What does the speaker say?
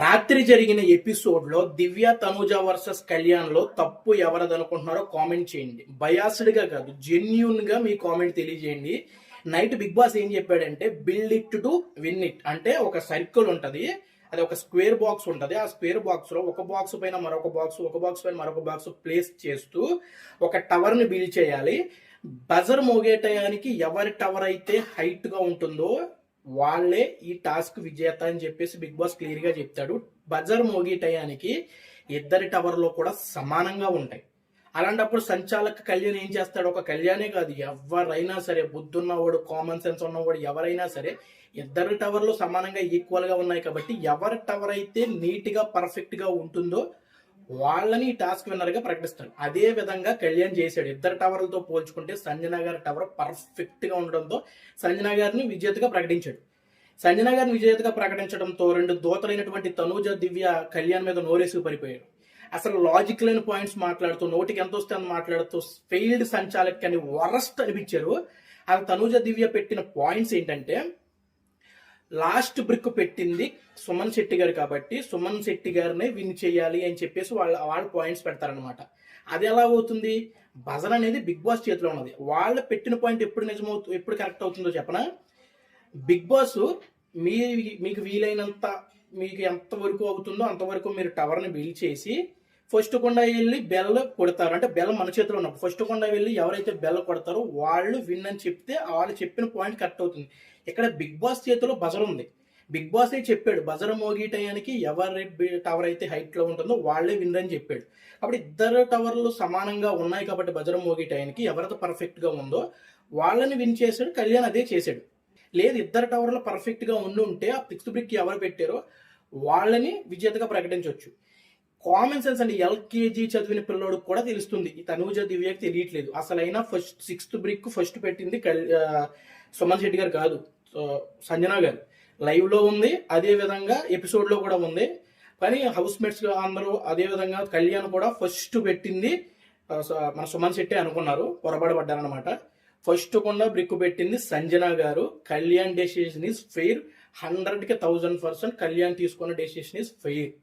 రాత్రి జరిగిన ఎపిసోడ్లో దివ్య తనుజ వర్సెస్ కళ్యాణ్లో తప్పు ఎవరది అనుకుంటున్నారో కామెంట్ చేయండి. బయాస్డ్గా కాదు, జెన్యున్గా మీ కామెంట్ తెలియజేయండి. నైట్ బిగ్ బాస్ ఏం చెప్పాడంటే build it to win it అంటే ఒక సర్కిల్ ఉంటుంది, అది ఒక స్క్వేర్ బాక్స్ ఉంటుంది. ఆ స్క్వేర్ బాక్స్ లో ఒక బాక్స్ పైన మరొక బాక్స్, ఒక బాక్స్ పైన మరొక బాక్స్ ప్లేస్ చేస్తూ ఒక టవర్ ని బిల్డ్ చేయాలి. బజర్ మోగే టయానికి ఎవరి టవర్ అయితే హైట్ గా ఉంటుందో వాళ్ళే ఈ టాస్క్ విజేత అని చెప్పేసి బిగ్ బాస్ క్లియర్ గా చెప్తాడు. బజర్ మోగే టయానికి ఇద్దరి టవర్లో కూడా సమానంగా ఉంటాయి. అలాంటప్పుడు సంచాలక కళ్యాణ్ ఏం చేస్తాడు? ఒక కళ్యాణే కాదు, ఎవరైనా సరే, బుద్ధున్నవాడు, కామన్ సెన్స్ ఉన్నవాడు ఎవరైనా సరే, ఇద్దరు టవర్లు సమానంగా ఈక్వల్ గా ఉన్నాయి కాబట్టి ఎవరి టవర్ అయితే నీట్ గా పర్ఫెక్ట్ గా ఉంటుందో వాళ్ళని టాస్క్ విన్నర్ గా ప్రకటిస్తాడు. అదే విధంగా కళ్యాణ్ చేశాడు. ఇద్దరు టవర్లతో పోల్చుకుంటే సంజన గారి టవర్ పర్ఫెక్ట్ గా ఉండడంతో సంజన గారిని విజేతగా ప్రకటించాడు. సంజన గారిని విజేతగా ప్రకటించడంతో రెండు దోతలైనటువంటి తనూజ, దివ్య కళ్యాణ్ మీద నోరేసి పడిపోయాడు. అసలు లాజిక్ లేని పాయింట్స్ మాట్లాడుతూ, నోటికి ఎంత వస్తే అని మాట్లాడుతూ ఫెయిల్డ్ సంచాలక్ అని వరస్ట్ అనిపించారు. అది తనూజ, దివ్య పెట్టిన పాయింట్స్ ఏంటంటే, లాస్ట్ బ్రిక్ పెట్టింది సుమన్ శెట్టి గారు కాబట్టి సుమన్ శెట్టి గారినే విన్ చేయాలి అని చెప్పేసి వాళ్ళ పాయింట్స్ పెడతారనమాట. అది ఎలా అవుతుంది? బజర్ అనేది బిగ్ బాస్ చేతిలో ఉన్నది. వాళ్ళు పెట్టిన పాయింట్ ఎప్పుడు కరెక్ట్ అవుతుందో చెప్పనా? బిగ్ బాస్ మీకు వీలైనంత, మీకు ఎంత వరకు అవుతుందో అంతవరకు మీరు టవర్ని బిల్డ్ చేసి ఫస్ట్ కొండ వెళ్ళి బెల్ కొడతారు. అంటే బెల్ మన చేతిలో ఉన్నప్పుడు ఫస్ట్ కొండ వెళ్ళి ఎవరైతే బెల్ కొడతారో వాళ్ళు విన్ అని చెప్తే వాళ్ళు చెప్పిన పాయింట్ కరెక్ట్ అవుతుంది. ఇక్కడ బిగ్ బాస్ చేతిలో బజర్ ఉంది. బిగ్ బాస్ చెప్పాడు బజర్ మోగి టయానికి ఎవరి టవర్ అయితే హైట్ లో ఉంటుందో వాళ్ళే విన్ అని చెప్పాడు. కాబట్టి ఇద్దరు టవర్లు సమానంగా ఉన్నాయి కాబట్టి బజర్ మోగి టయానికి ఎవరైతే పర్ఫెక్ట్ గా ఉందో వాళ్ళని విన్ చేశాడు. కళ్యాణ్ అదే చేశాడు. లేదు, ఇద్దరు టవర్లు పర్ఫెక్ట్ గా ఉంటే ఆ సిక్స్త్ బ్రిక్ ఎవరు పెట్టారో వాళ్ళని విజేతగా ప్రకటించవచ్చు. కామన్ సెన్స్ అండి, ఎల్కేజీ చదివిన పిల్లోడికి కూడా తెలుస్తుంది. ఈ తనూజ, దివ్యకి తెలియట్లేదు. అసలైనా ఫస్ట్ సిక్స్త్ బ్రిక్ ఫస్ట్ పెట్టింది సుమన్ శెట్టి గారు కాదు, సంజన గారు. లైవ్ లో ఉంది, అదే విధంగా ఎపిసోడ్ లో కూడా ఉంది. కానీ హౌస్ మేట్స్ అందరూ అదే విధంగా కళ్యాణ్ కూడా ఫస్ట్ పెట్టింది మన సుమన్ శెట్టి అనుకున్నారు, పొరబడబడ్డారనమాట. ఫస్ట్ కొండ బ్రిక్ పెట్టింది సంజన గారు. Kalyan decision is fair. 100కి 1000% కళ్యాణ్ తీసుకున్న డెసిషన్ ఈస్ ఫెయిర్.